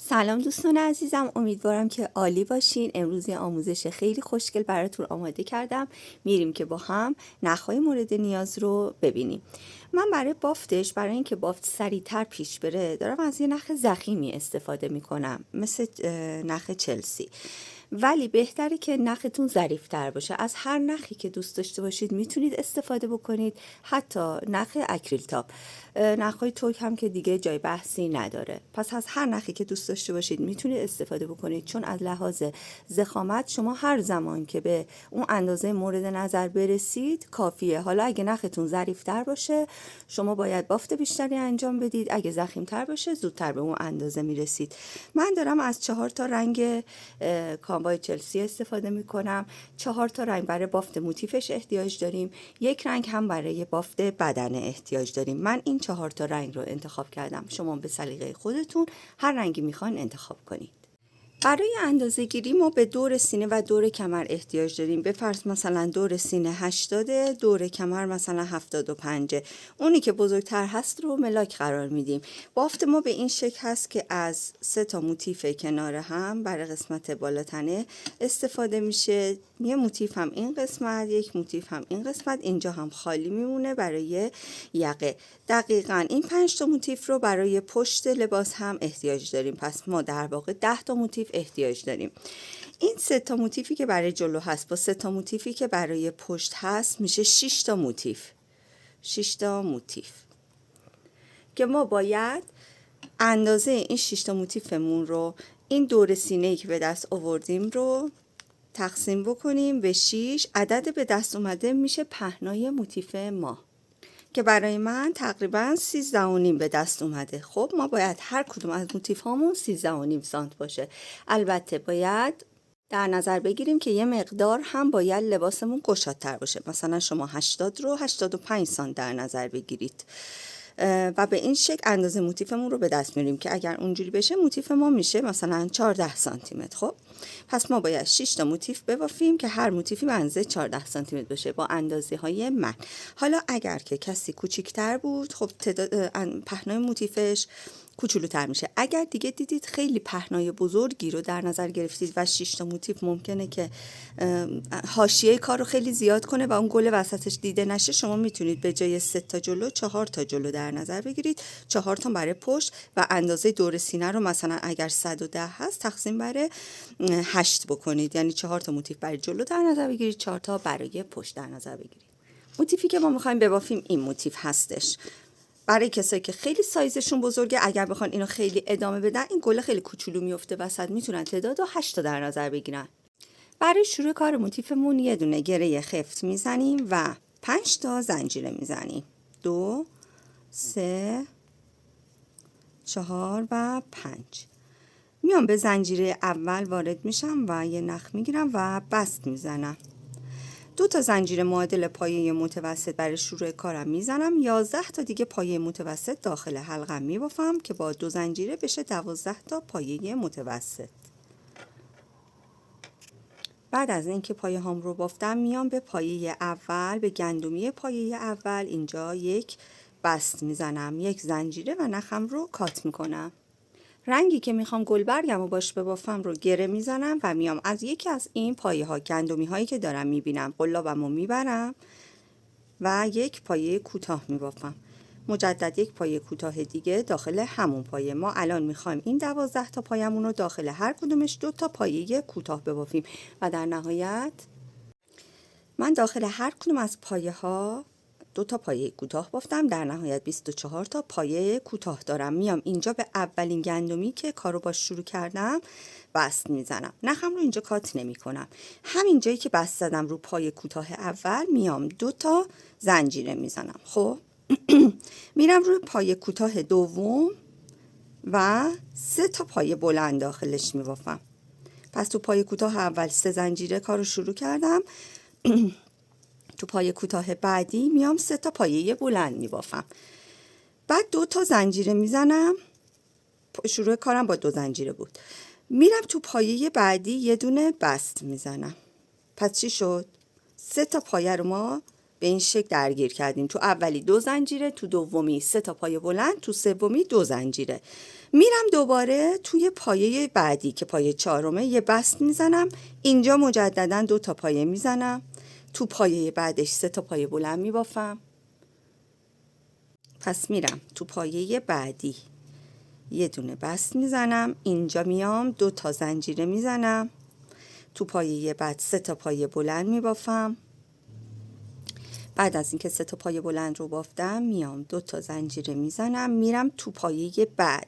سلام دوستان عزیزم، امیدوارم که عالی باشین. امروز یه آموزش خیلی خوشگل براتون آماده کردم. میریم که با هم نخهای مورد نیاز رو ببینیم. من برای بافتش، برای اینکه بافت سریعتر پیش بره، دارم از یه نخ ضخیمی استفاده میکنم، مثل نخ چلسی. ولی بهتره که نختون ظریف‌تر باشه. از هر نخی که دوست داشته باشید میتونید استفاده بکنید، حتی نخ اکریل تاپ. نخهای ترک هم که دیگه جای بحثی نداره. پس از هر نخی که دوست داشته باشید میتونید استفاده بکنید، چون از لحاظ ضخامت شما هر زمان که به اون اندازه مورد نظر برسید کافیه. حالا اگه نختون ظریف‌تر باشه شما باید بافت بیشتری انجام بدید، اگه ضخیم‌تر باشه زودتر به اون اندازه میرسید. من دارم از 4 تا رنگ کامبای چلسی استفاده میکنم. 4 تا رنگ برای بافت موتیفش احتیاج داریم، یک رنگ هم برای بافت بدن احتیاج داریم. من این 4 تا رنگ رو انتخاب کردم. شما به سلیقه خودتون هر رنگی میخواین انتخاب کنید. برای اندازه گیری ما به دور سینه و دور کمر احتیاج داریم. به فرض مثلا دور سینه 80، دور کمر مثلا 75. اونی که بزرگتر هست رو ملاک قرار میدیم. بافت ما به این شکل هست که از 3 تا موتیف کنار هم برای قسمت بالا تنه استفاده میشه. یه موتیف هم این قسمت، یک موتیف هم این قسمت، اینجا هم خالی میمونه برای یقه. دقیقاً این 5 تا موتیف رو برای پشت لباس هم احتیاج داریم. پس ما در واقع 10 تا موتیف احتیاج داریم. این 3 تا موتیفی که برای جلو هست با 3 تا موتیفی که برای پشت هست میشه 6 تا موتیف. 6 تا موتیف که ما باید اندازه این 6 تا موتیفمون رو، این دور سینه‌ای که به دست آوردیم رو تقسیم بکنیم به 6. عدد به دست اومده میشه پهنای موتیف ما که برای من تقریبا 13.5 به دست اومده. خب ما باید هر کدوم از موتیف هامون 13.5 سانت باشه. البته باید در نظر بگیریم که یه مقدار هم باید لباسمون گشادتر باشه. مثلا شما 80 رو 85 سانت در نظر بگیرید و به این شکل اندازه موتیفمون رو به دست میاریم که اگر اونجوری بشه موتیف ما میشه مثلا 14 سانتی متر. خب پس ما باید 6 تا موتیف ببافیم که هر موتیفی به اندازه 14 سانتی متر باشه با اندازه های من. حالا اگر که کسی کوچیک‌تر بود، خب تعداد پهنای موتیفش کوچولوتر میشه. اگر دیگه دیدید خیلی پهنای بزرگی رو در نظر گرفتید و 6 تا موتیف ممکنه که حاشیه کار رو خیلی زیاد کنه و اون گل وسطش دیده نشه، شما میتونید به جای 3 تا جلو 4 تا جلو در نظر بگیرید. 4 تا برای پشت و اندازه دور سینه رو مثلا اگر 110 هست تقسیم بر 8 بکنید، یعنی 4 تا موتیف برای جلو در نظر بگیرید، 4 تا برای پشت در نظر بگیرید. موتیفی که ما میخوایم ببافیم این موتیف هستش. برای کسایی که خیلی سایزشون بزرگه، اگر بخوان اینو خیلی ادامه بدن این گل خیلی کوچولو میفته وسط، میتونن تعداد 8 تا در نظر بگیرن. برای شروع کار موتیفمون یه دونه گره خفت میزنیم و 5 تا زنجیره میزنیم. 2 3 4 و 5. میام به زنجیره اول وارد میشم و یه نخ میگیرم و بست میزنم. 2 تا زنجیره معادل پایه متوسط برای شروع کارم میزنم. 11 تا دیگه پایه متوسط داخل حلقم میبافم که با 2 زنجیره بشه 12 تا پایه متوسط. بعد از اینکه پایه هام رو بافتم میام به پایه اول، به گندمی پایه اول اینجا یک بست میزنم، یک زنجیره و نخم رو کات میکنم. رنگی که میخوام گلبرگم رو باش ببافم رو گره میزنم و میام از یکی از این پایه ها، گندمی هایی که دارم میبینم، قلابم رو میبرم و یک پایه کوتاه میبافم. مجدد یک پایه کوتاه دیگه داخل همون پایه. ما الان میخوایم این 12 تا پایمون رو داخل هر کدومش 2 تا پایه کوتاه ببافیم و در نهایت من داخل هر کدوم از پایه ها 2 تا پایه کوتاه بافتم. در نهایت 24 تا پایه کوتاه دارم. میام اینجا به اولین گندمی که کارو باش شروع کردم بست میزنم. نخم رو اینجا کات نمی کنم. همین جایی که بست زدم رو پایه کوتاه اول میام 2 تا زنجیره میزنم. خب میرم روی پایه کوتاه دوم و 3 تا پایه بلند داخلش میبافم. پس تو پایه کوتاه اول 3 زنجیره کارو شروع کردم. تو پایه کوتاه بعدی میام 3 تا پایه بلند میبافم. بعد 2 تا زنجیره میزنم. شروع کارم با 2 زنجیره بود. میرم تو پایه بعدی یه دونه بست میزنم. پس چی شد؟ 3 تا پایه رو ما به این شکل درگیر کردیم. تو اولی 2 زنجیره، تو دومی 3 تا پایه بلند، تو سومی 2 زنجیره. میرم دوباره توی پایه بعدی که پایه 4 یه بست میزنم، اینجا مجددا 2 تا پایه میزنم، تو پایه بعدش 3 تا پایه بلند میبافم. پس میرم تو پایه بعدی یه دونه بست میزنم، اینجا میام 2 تا زنجیره میزنم، تو پایه بعد 3 تا پایه بلند میبافم. بعد از اینکه 3 تا پایه بلند رو بافتم میام 2 تا زنجیره میزنم، میرم تو پایه بعد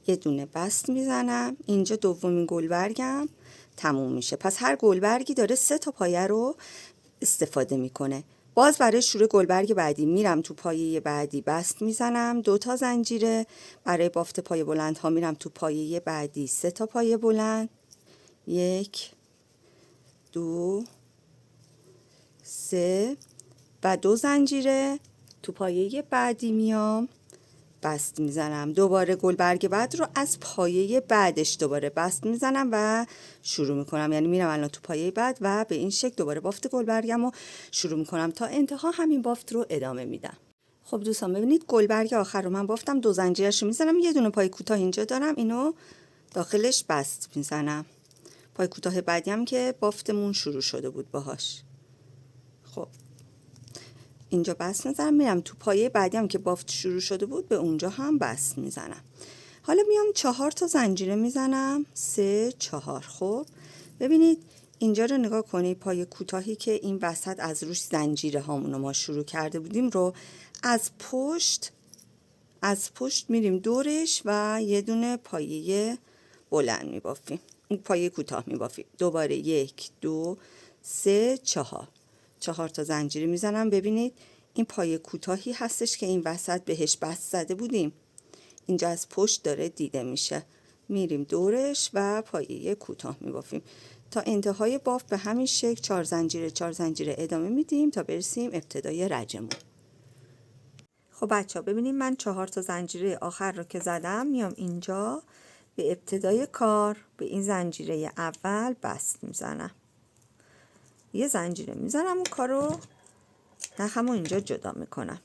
یه دونه بست میزنم، اینجا دومین گلبرگم تموم میشه. پس هر گلبرگی داره 3 تا پایه رو استفاده میکنه. باز برای شروع گلبرگ بعدی میرم تو پایه بعدی بست میزنم، 2 تا زنجیره. برای بافت پایه بلند ها میرم تو پایه بعدی 3 تا پایه بلند، 1 2 3 و 2 زنجیره. تو پایه بعدی میام بست میزنم، دوباره گلبرگ بعد رو از پایه بعدش دوباره بست میزنم و شروع میکنم. یعنی میرم الان تو پایه بعد و به این شکل دوباره بافت گلبرگم رو شروع میکنم تا انتها همین بافت رو ادامه میدم. خب دوستان ببینید گلبرگ آخر رو من بافتم، 2 زنجیرش رو میزنم، یه دونه پای کوتاه اینجا دارم، اینو داخلش بست میزنم. پای کوتاه بعدی هم که بافتمون شروع شده بود باهاش. خب اینجا بست میزنم، میرم تو پایه بعدی هم که بافت شروع شده بود به اونجا هم بست میزنم. حالا میام 4 تا زنجیره میزنم، 3 4. خب ببینید اینجا رو نگاه کنید، پایه کوتاهی که این وسط از روش زنجیره هامونو ما شروع کرده بودیم رو از پشت میریم دورش و یه دونه پایه بلند میبافیم، اون پایه کوتاه میبافیم. دوباره 1 2 3 4 تا زنجیره میزنم. ببینید این پایه کوتاهی هستش که این وسط بهش بست زده بودیم، اینجا از پشت داره دیده میشه، میریم دورش و پایه کوتاه میبافیم تا انتهای بافت. به همین شکل 4 زنجیره ادامه میدیم تا برسیم ابتدای رجمون. خب بچه ها ببینیم من 4 تا زنجیره آخر رو که زدم، میام اینجا به ابتدای کار به این زنجیره اول بست میزنم، یه زنجیره میزنم، اون کار رو نخم رو اینجا جدا میکنم.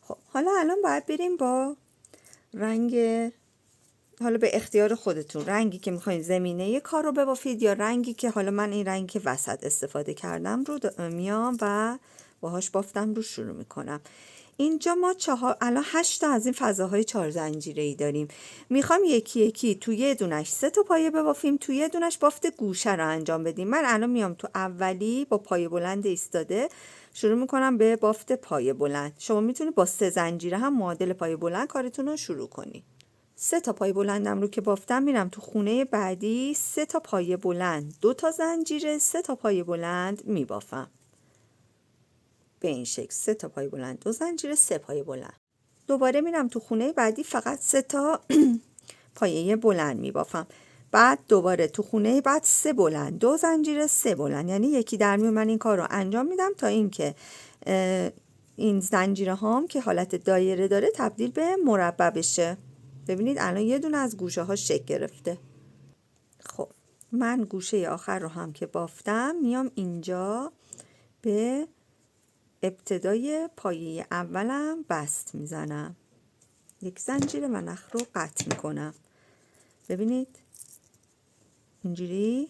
خب حالا الان باید بریم با رنگ، حالا به اختیار خودتون، رنگی که میخواین زمینه کار رو ببافید یا رنگی که حالا من این رنگی که وسط استفاده کردم رو میام و باهاش بافتم رو شروع میکنم. اینجا ما الان 8 تا از این فضاهای 4 زنجیره‌ای داریم. میخوام یکی یکی تو یه دونش 3 تا پایه ببافیم، تو یه دونش بافت گوشه رو انجام بدیم. من الان میام تو اولی با پایه بلند ایستاده شروع میکنم به بافت پایه بلند. شما میتونید با 3 زنجیره هم معادل پایه بلند کارتون رو شروع کنید. 3 تا پایه بلندم رو که بافتم میرم تو خونه بعدی 3 تا پایه بلند، 2 تا زنجیره، 3 تا پایه بلند میبافم. به این شکل 3 تا پایه بلند، 2 زنجیره، 3 پایه بلند. دوباره میرم تو خونه بعدی فقط 3 تا پایه بلند میبافم. بعد دوباره تو خونه بعد 3 بلند، 2 زنجیره، 3 بلند. یعنی یکی در میون من این کار رو انجام میدم تا اینکه این زنجیره هام که حالت دایره داره تبدیل به مربع بشه. ببینید الان یه دونه از گوشه ها شکل گرفته. خب من گوشه آخر رو هم که بافتم میام اینجا به ابتدای پایه اولم بست میزنم، 1 زنجیره و نخ رو قطع میکنم. ببینید اینجوری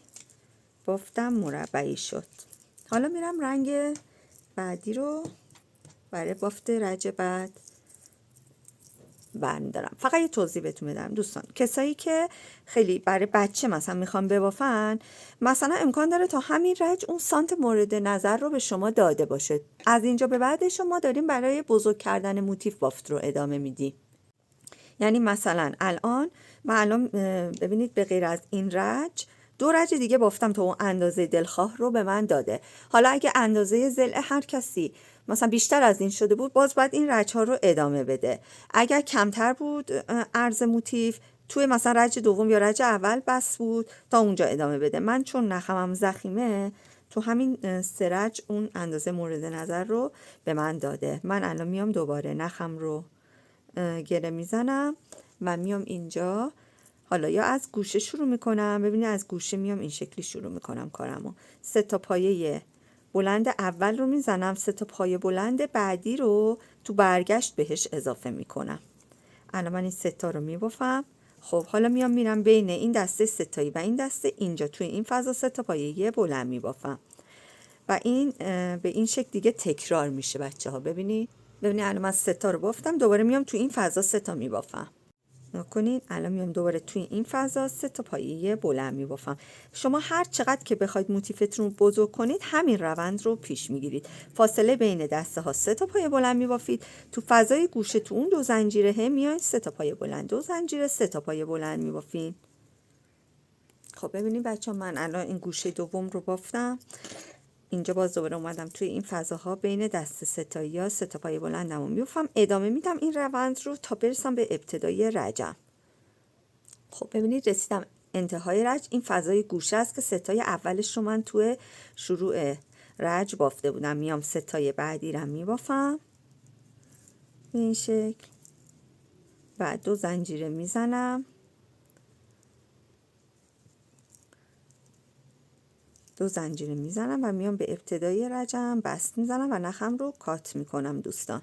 بافتم مربعی شد. حالا میرم رنگ بعدی رو برای بافت رج بعد برمیدارم. فقط یه توضیح بهتون بدم دوستان، کسایی که خیلی برای بچه مثلا میخوان ببافن، مثلا امکان داره تا همین رج اون سانت مورد نظر رو به شما داده باشه. از اینجا به بعد شما داریم برای بزرگ کردن موتیف بافت رو ادامه میدیم. یعنی مثلا الان ببینید به غیر از این رج 2 رج دیگه بافتم تا اون اندازه دلخواه رو به من داده. حالا اگه اندازه ضلع هر کسی مثلا بیشتر از این شده بود، باز باید این رج ها رو ادامه بده. اگر کمتر بود عرض موتیف، توی مثلا رج دوم یا رج اول بس بود تا اونجا ادامه بده. من چون نخمم ضخیمه تو همین 3 رج اون اندازه مورد نظر رو به من داده. من الان میام دوباره نخم رو گره میزنم و میام اینجا، حالا یا از گوشه شروع میکنم، ببینید از گوشه میام این شکلی شروع میکنم کارمو. 3 تا پایه بلند اول رو میزنم، 3 تا پای بلند بعدی رو تو برگشت بهش اضافه میکنم. الان من این 3 تا رو میبافم. خب حالا میرم بین این دسته 3 تایی و این دسته اینجا توی این فضا 3 تا پایه بلند میبافم و این به این شکل دیگه تکرار میشه بچه‌ها. ببینید الان من 3 تا رو بافتم، دوباره میام توی این فضا 3 تا میبافم. نکنین الان میام دوباره توی این فضا 3 تا پایه بلند میبافم. شما هر چقدر که بخواید موتیفتون رو بزرگ کنید همین روند رو پیش میگیرید. فاصله بین دسته ها 3 تا پایه بلند میبافید. تو فضای گوشه تو اون 2 زنجیره هم میایید 3 تا پایه بلند، 2 زنجیره 3 تا پایه بلند میبافین. خب ببینید بچه‌ها من الان این گوشه دوم رو بافتم. اینجا باز دوباره اومدم توی این فضاها بین دسته 3 تایی ها 3 تا پایه بلندمو میبافم. ادامه میدم این روند رو تا برسم به ابتدای رجم. خب ببینید رسیدم انتهای رج. این فضای گوشه است که 3 تای اولش رو من توی شروع رج بافته بودم. میام 3 تای بعدی رو میبافم به این شکل، بعد 2 زنجیره میزنم، 2 زنجیره میزنم و میام به ابتدای رجم بست میزنم و نخم رو کات میکنم دوستان.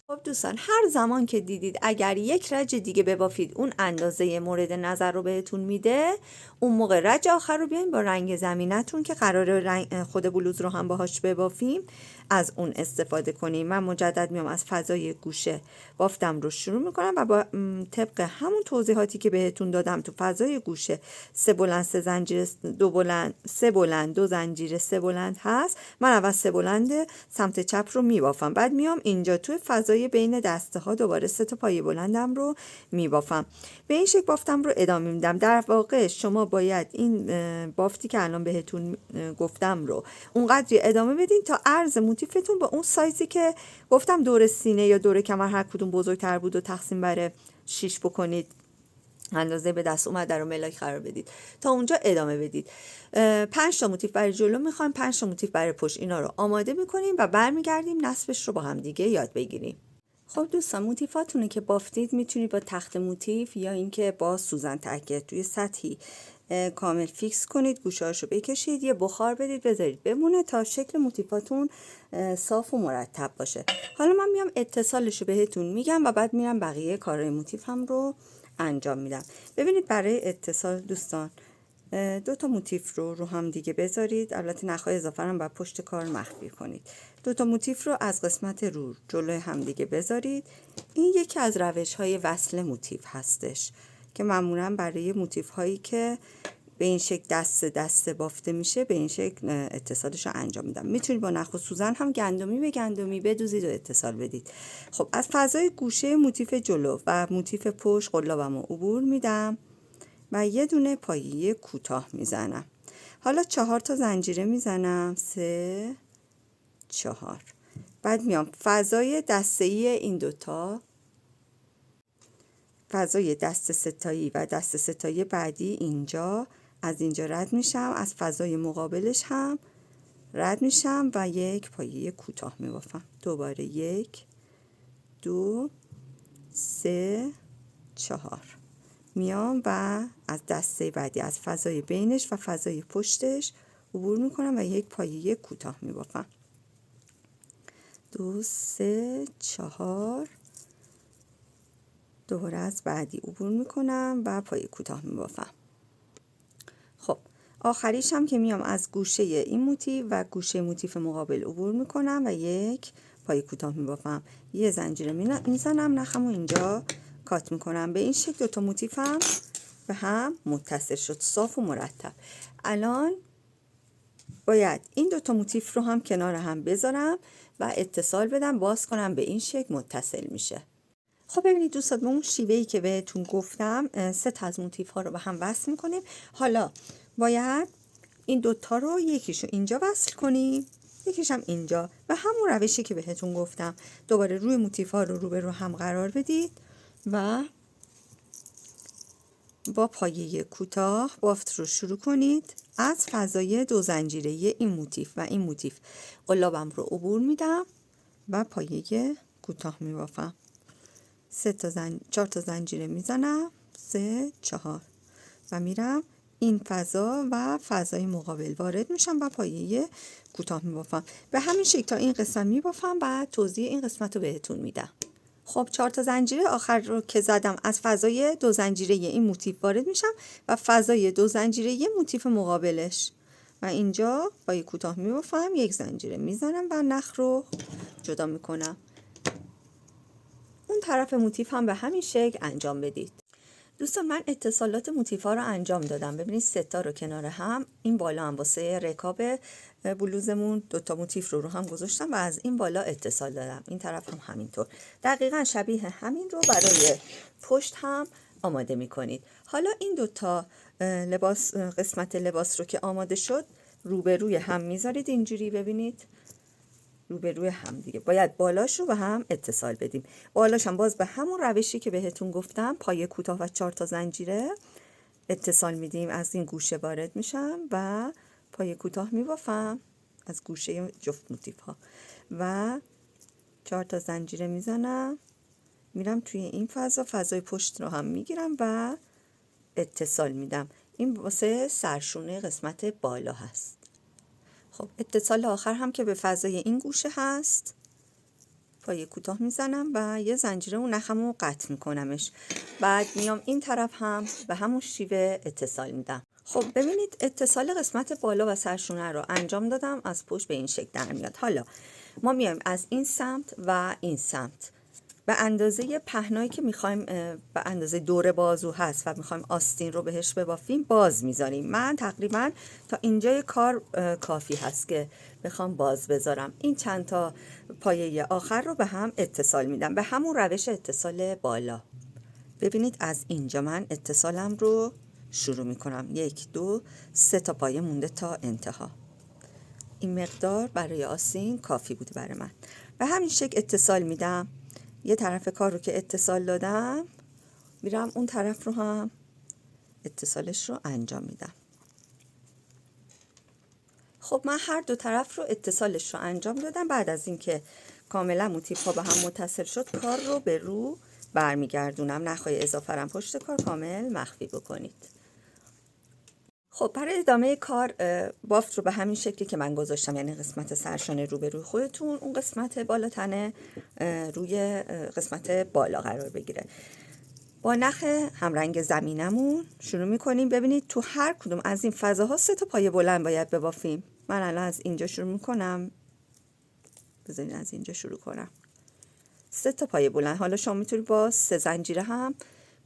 خب دوستان هر زمان که دیدید اگر یک رج دیگه ببافید اون اندازه مورد نظر رو بهتون میده، اون موقع رج آخر رو بیاین با رنگ زمینتون که قراره خود بلوز رو هم باهاش ببافیم از اون استفاده کنیم. من مجدد میام از فضای گوشه بافتم رو شروع میکنم و با طبق همون توضیحاتی که بهتون دادم تو فضای گوشه 3 بلند 3 زنجیره 2 بلند 3 بلند 2 زنجیره 3 بلند هست. من اول 3 بلند سمت چپ رو میبافم، بعد میام اینجا توی فضای بین دسته ها دوباره 3 تا پایه بلندم رو میبافم. به این شکل بافتم رو ادامه میدم. در واقع شما باید این بافتی که الان بهتون گفتم رو اونقدری ادامه بدین تا عرض موتیفتون با اون سایزی که گفتم دور سینه یا دور کمر هر کدوم بزرگتر بود و تقسیم بر 6 بکنید، اندازه به دست اومد رو ملاک قرار بدید، تا اونجا ادامه بدید. 5 تا موتیف برای جلو میخوایم، 5 تا موتیف برای پشت. اینا رو آماده میکنیم و برمیگردیم نصبش رو با هم دیگه یاد بگیریم. خب دوستان موتیفاتونو که بافتید میتونید با تخت موتیف یا اینکه با سوزن تکه توی سطحی کامل فیکس کنید، گوشه‌هاشو بکشید، یه بخار بدید بذارید بمونه تا شکل موتیفاتون صاف و مرتب باشه. حالا من میام اتصالشو بهتون میگم و بعد میرم بقیه کارهای موتیفم رو انجام میدم. ببینید برای اتصال دوستان 2 تا موتیف رو هم دیگه بذارید. البته نخهای اضافه هم بر پشت کار مخفی کنید. 2 تا موتیف رو از قسمت رو جلوی هم دیگه بذارید. این یکی از روش‌های وصل موتیف هستش که معمولا برای موتیف هایی که به این شکل دسته بافته میشه به این شکل اتصالش رو انجام میدم. میتونید با نخ و سوزن هم گندمی به گندمی بدوزید و اتصال بدید. خب از فضای گوشه موتیف جلو و موتیف پشت قلابم رو عبور میدم و یه دونه پایه کوتاه میزنم. حالا 4 تا زنجیره میزنم 3 4. بعد میام فضای دسته‌ای این دوتا، فضای دسته ستایی و دسته ستایی بعدی اینجا، از اینجا رد میشم، از فضای مقابلش هم رد میشم و یک پایه کوتاه میبافم. دوباره 1 2 3 4 میام و از دسته بعدی از فضای بینش و فضای پشتش عبور میکنم و یک پایه کوتاه میبافم. 2 3 4 دوباره از بعدی عبور میکنم و پایه کوتاه میبافم. خب آخریش هم که میام از گوشه این موتیف و گوشه موتیف مقابل عبور میکنم و یک پایه کوتاه میبافم. یه زنجیره میزنم، نخمو اینجا کات میکنم. به این شکل 2 تا موتیفم به هم متصل شد، صاف و مرتب. الان باید این 2 تا موتیف رو هم کنار هم بذارم و اتصال بدم، باز کنم، به این شکل متصل میشه. خب ببینید دوستان به اون شیوهی که بهتون گفتم 3 تا از موتیف ها رو به هم وصل میکنیم. حالا باید این 2 تا رو یکیشو اینجا وصل کنیم، یکیش هم اینجا، و همون روشی که بهتون گفتم. دوباره روی موتیف ها رو رو هم قرار بدید و با پایه کوتاه بافت رو شروع کنید. از فضای 2 زنجیره این موتیف و این موتیف قلابم رو عبور میدم و پایه کوتاه میبافم. 4 تا زنجیره میزنم 3 4 و میرم این فضا و فضای مقابل وارد میشم و پایه کوتاه میبافم. به همین شکل تا این قسمت میبافم و توضیح این قسمت رو بهتون میدم. خب 4 تا زنجیره آخر رو که زدم از فضای 2 زنجیره این موتیف وارد میشم و فضای 2 زنجیره موتیف مقابلش و اینجا پایه کوتاه میبافم، 1 زنجیره میزنم و نخ رو جدا میکنم. اون طرف موتیف هم به همین شکل انجام بدید. دوستان من اتصالات موتیف ها رو انجام دادم. ببینید 3 تا رو کنار هم، این بالا هم واسه رکاب بلوزمون 2 تا موتیف رو هم گذاشتم و از این بالا اتصال دادم. این طرف هم همینطور. دقیقاً شبیه همین رو برای پشت هم آماده می کنید. حالا این 2 تا قسمت لباس رو که آماده شد روبروی هم میذارید اینجوری. ببینید روبروی هم دیگه باید بالاش رو به هم اتصال بدیم. بالاش هم باز به همون روشی که بهتون گفتم، پایه کوتاه و 4 تا زنجیره اتصال میدیم. از این گوشه وارد میشم و پایه کوتاه میبافم از گوشه جفت موتیف ها و 4 تا زنجیره میزنم، میرم توی این فضای پشت رو هم میگیرم و اتصال میدم. این واسه سرشونه قسمت بالا هست. خب اتصال آخر هم که به فضای این گوشه هست، پایه کوتاه میزنم و یه زنجیره اون نخمو قطع میکنمش. بعد میام این طرف هم به همون شیوه اتصال میدم. خب ببینید اتصال قسمت بالا و سرشونه رو انجام دادم، از پشت به این شکل در میاد. حالا ما میایم از این سمت و این سمت به اندازه پهنایی که میخوایم، به اندازه دور بازو هست و میخوایم آستین رو بهش ببافیم باز میذاریم. من تقریبا تا اینجای کار کافی هست که بخوام باز بذارم. این چند تا پایه آخر رو به هم اتصال میدم به همون روش اتصال بالا. ببینید از اینجا من اتصالم رو شروع میکنم. 1 2 3 تا پایه مونده تا انتها. این مقدار برای آستین کافی بوده برای من. به همین شکل اتصال میدم. یه طرف کار رو که اتصال دادم میرم اون طرف رو هم اتصالش رو انجام میدم. خب من هر 2 طرف رو اتصالش رو انجام دادم. بعد از اینکه کاملا موتیف ها به هم متصل شد کار رو به رو برمیگردونم. نخهای اضافه رم پشت کار کامل مخفی بکنید. خب برای ادامه کار بافت رو به همین شکلی که من گذاشتم، یعنی قسمت سرشانه روبروی خودتون، اون قسمت بالا تنه روی قسمت بالا قرار بگیره. با نخ همرنگ زمینمون شروع میکنیم. ببینید تو هر کدوم از این فضاها 3 تا پایه بلند باید ببافیم. من الان از اینجا شروع میکنم. بذارید از اینجا شروع کنم. 3 تا پایه بلند. حالا شما میتونید با 3 زنجیره هم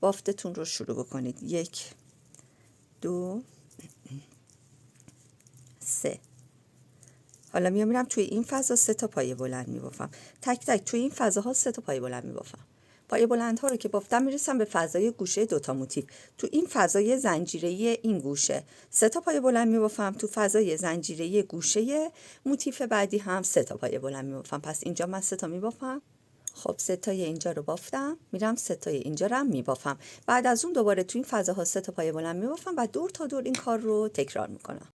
بافتتون رو شروع بکنید. 1 2 3. حالا میرم توی این فضا 3 تا پایه بلند میبافم. تک تک توی این فضاها 3 تا پایه بلند میبافم. پایه بلندها رو که بافتم میرسم به فضای گوشه 2 تا موتیف. تو این فضای زنجیره این گوشه 3 تا پایه بلند میبافم. تو فضای زنجیره گوشه موتیف بعدی هم 3 تا پایه بلند میبافم. پس اینجا من 3 تا میبافم. خب 3 تای اینجا رو بافتم، میرم 3 تای اینجا رو هم میبافم. بعد از اون دوباره تو این فضاها 3 تا پایه بلند میبافم و دور تا دور این کار رو تکرار میکنم.